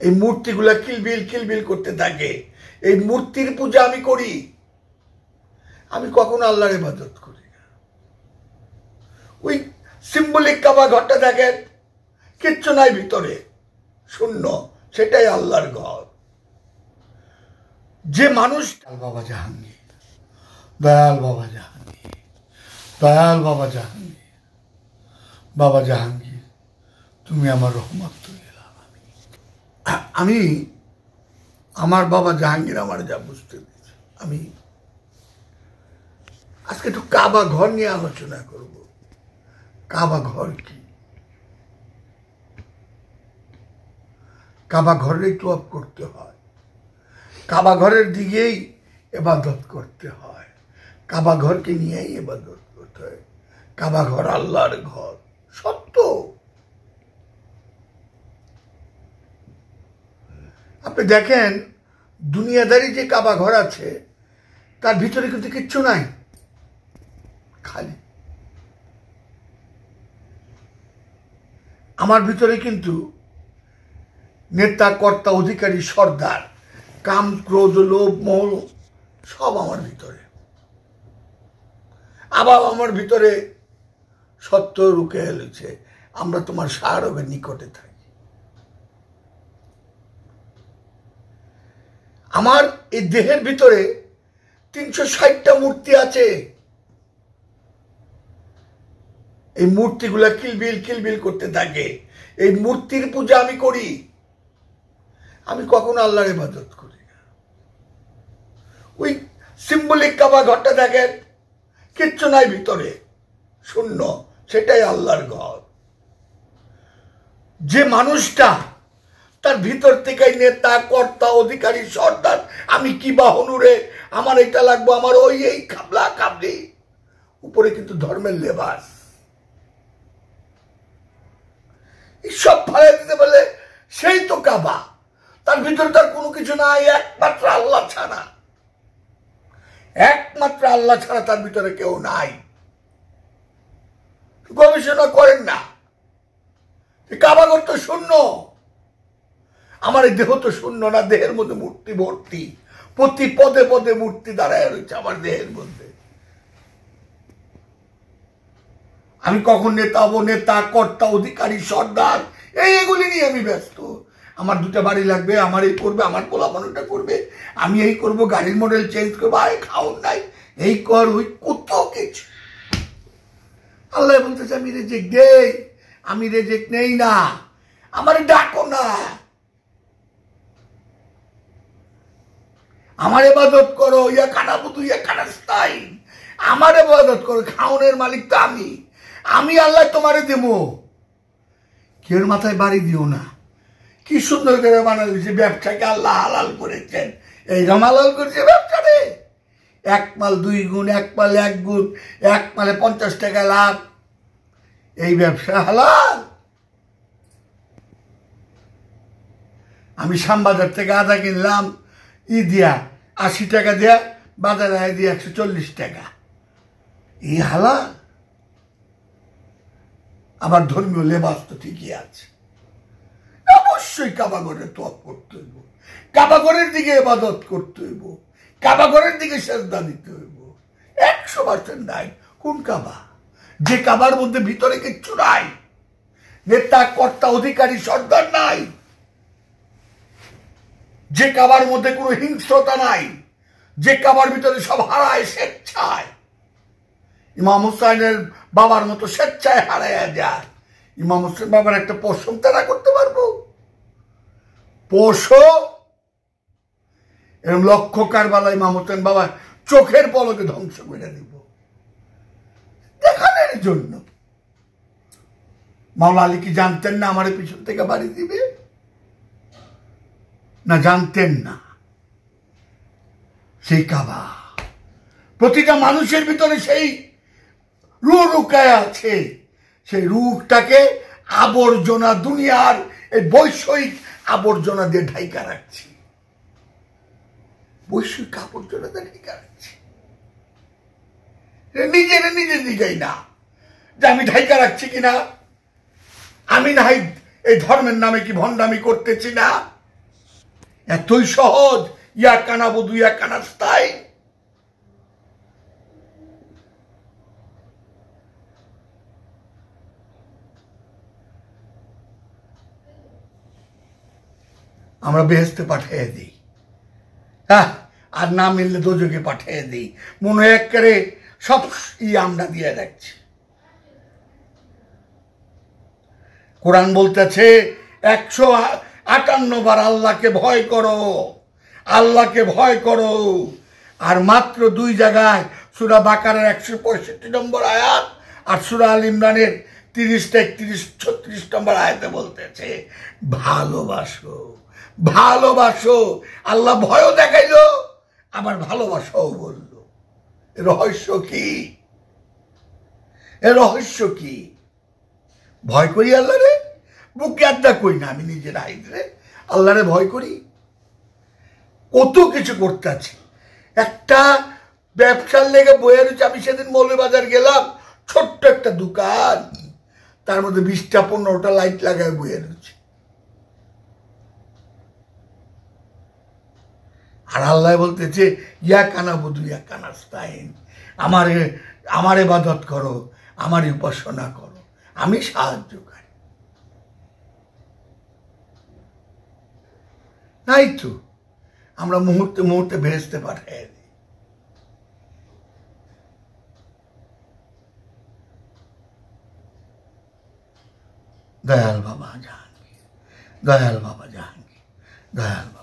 এই মূর্তিগুলা কিলবিল করতে থাকে। এই মূর্তির পূজা আমি করি, আমি কখনো আল্লাহর ইবাদত করি না। ওই সিম্বলিক কাবা ঘরটা দেখেন, কিচ্ছু নাই ভিতরে, শূন্য, সেটাই আল্লাহর ঘর। যে মানুষ বাবা জাহাঙ্গীর, দয়াল বাবা জাহাঙ্গীর, দয়াল বাবা জাহাঙ্গীর, বাবা জাহাঙ্গীর তুমি আমার রহমত তুলে এলাম। আমি আমার বাবা জাহাঙ্গীর আমার যা বুঝতে দিয়েছে, আমি আজকে একটু কাবা ঘর নিয়ে আলোচনা করব। কাবা ঘর কি? কাবা ঘরেই তওয়াফ করতে হয়, কাবা ঘরের দিকেই ইবাদত করতে হয়, কাবা ঘরকে নিয়েই ইবাদত করতে হয়। কাবা ঘর আল্লাহর ঘর, সত্য। আপনি দেখেন দুনিয়াদারি যে কাবা ঘর আছে তার ভিতরে কিন্তু কিচ্ছু নাই, খালি। আমার ভিতরে কিন্তু নেতা, কর্তা, অধিকারী, সর্দার, কাম, ক্রোধ, লোভ, মোহ সব আমার ভিতরে। আবার আমার ভিতরে সত্য রুকে এলেছে, আমরা তোমার শাহরগের নিকটে থাকি। আমার এই দেহের ভিতরে 360টা মূর্তি আছে। এই মূর্তিগুলা কিলবিল করতে থাকে। এই মূর্তির পূজা আমি করি, আমি কখনো আল্লাহর ইবাদত করি না। ওই সিম্বলিক কাবা ঘরটা দেখেন, কিচ্ছু নাই ভিতরে, শূন্য, সেটাই আল্লাহর ঘর। যে মানুষটা তার ভিতর থেকে নেতা, কর্তা, অধিকারী, সর্দার, আমি কি বাহনুরে, আমার এটা লাগবো, আমার ওই এই খাবলা খাবলি, উপরে কিন্তু ধর্মের লেবাস, সব ফালাই দিতে পারলে সেই তো কাবা। তার ভিতরে তার কোনো কিছু নাই, একমাত্র আল্লাহ ছাড়া, একমাত্র আল্লাহ ছাড়া তার ভিতরে কেউ নাই। গবেষণা করেন না, কাবাঘর তো শূন্য। আমার এই দেহ তো শূন্য না, দেহের মধ্যে মূর্তি ভর্তি, প্রতি পদে পদে মূর্তি দাঁড়ায় রয়েছে আমার দেহের মধ্যে। আমি কখন নেতা হবো, নেতা, কর্তা, অধিকারী, সর্দার, এইগুলি নিয়ে আমি ব্যস্ত। আমার 2টা বাড়ি লাগবে, আমার এই করবে, আমার পোলাপানোটা করবে, আমি এই করব, গাড়ির মডেল চেঞ্জ করবো, আয় খাওন নাই, এই কর, ওই কত কিছু। আল্লাহ বলতেছে আমি রেজেক্ট দেই, আমি রেজেক্ট নেই না, আমার ডাকো না, আমার ইবাদত করো, ইয়া কানা বুতু ইয়া কানাস্তাইন, আমার ইবাদত করো। খাওনের মালিক তো আমি আল্লাহ তোমারে দেব। কেউ মাথায় বাড়ি দিও না। কি সুন্দর করে বানাল দিয়েছে, ব্যবসাকে আল্লাহ হালাল করেছেন, এই হালাল করেছে ব্যবসারে। 1 মাল 2 গুণ, 1 মাল 1 গুণ, 1 মালে 50 টাকা লাভ, এই ব্যবসা হালাল। আমি শ্যামবাজার থেকে আদা কিনলাম দিয়া 80 টাকা দেয়া, বাজারে দিয়ে 140 টাকা, এই হালাল। আবার ধর্মীয় লেবাস তো ঠিকই আছে। অবশ্যই কাবাঘরের তওয়াফ করতে হইব, কাবাঘরের দিকে ইবাদত করতে হইব, কাবাঘরের দিকে সেজদা দিতে হইব। 100% নাই। কোন কাবা? যে কাবার মধ্যে ভিতরে কিচ্ছু নাই, নেতা, কর্তা, অধিকারী, সর্দার নাই, যে কাবার মধ্যে কোনো হিংস্রতা নাই, যে কাবার ভিতরে সব হারায় স্বেচ্ছায়। ইমাম হুসাইনের বাবার মতো স্বেচ্ছায় হারাইয়া যায়। ইমাম হুসাইন বাবার একটা পশম তারা করতে পারবো? পশম এরকম লক্ষ কারবালা ইমাম হুসাইন বাবা চোখের পলকে ধ্বংস করে দিব দেখানোর জন্য। মাওলা আলী কি জানতেন না আমার পিছন থেকে বাড়ি দিবে? না, জানতেন না। সেই কাবা প্রতিটা মানুষের ভিতরে সেই রূহ লুকায় আছে। সেই রূহটাকে আবর্জনা, দুনিয়ার এই বৈষয়িক আবর্জনা দিয়ে ঢাইকা রাখছি, বৈষয়িক আবর্জনা দিয়ে ঢাইকা রাখছি। নিজে দিকেই না যে আমি ঢাইকা রাখছি কিনা, আমি না এই ধর্মের নামে কি ভণ্ডামি করতেছি না, এতই সহজ ইয়া কানা বুধু ইয়া কানাস্তাই। আমরা বেহেশতে পাঠিয়ে দিই, হ্যাঁ, আর না মিললে দোজকে পাঠিয়ে দিই। মনে এক করে সব আমরা দিয়ে রাখছি। কোরআন বলতেছে 158 বার আল্লাহকে ভয় করো, আল্লাহকে ভয় করো। আর মাত্র 2 জায়গায় সূরা বাকারার 165 নম্বর আয়াত আর সূরা আল ইমরানের 30, 31, 36 নম্বর আয়াতে বলতেছে ভালোবাসো, ভালোবাসো। আল্লাহ ভয়ও দেখাইলো আবার ভালোবাসাও বললো। রহস্য কি? এ রহস্য কি? ভয় করি আল্লাহরে, বুকে আড্ডা করি না, আমি নিজের আইরে আল্লাহরে ভয় করি। কত কিছু করতে আছে। একটা ব্যবসার লেগে বয়ে রয়েছে। আমি সেদিন মৌলবাজার গেলাম, ছোট্ট একটা দোকান, তার মধ্যে 20টা 15টা লাইট লাগায় বয়ে রয়েছে। আর আল্লাহ বলতেছে ইয়া কানা বুধু ইয়া কানাস্তাইন, আমার ইবাদত করো, আমার উপাসনা করো, আমি সাহায্যকারী। নাই তো, আমরা মুহূর্তে মুহূর্তে ভেস্তে পাঠাই দিই। দয়াল বাবা জাহাঙ্গীর, দয়াল বাবা জাহাঙ্গীর, দয়াল।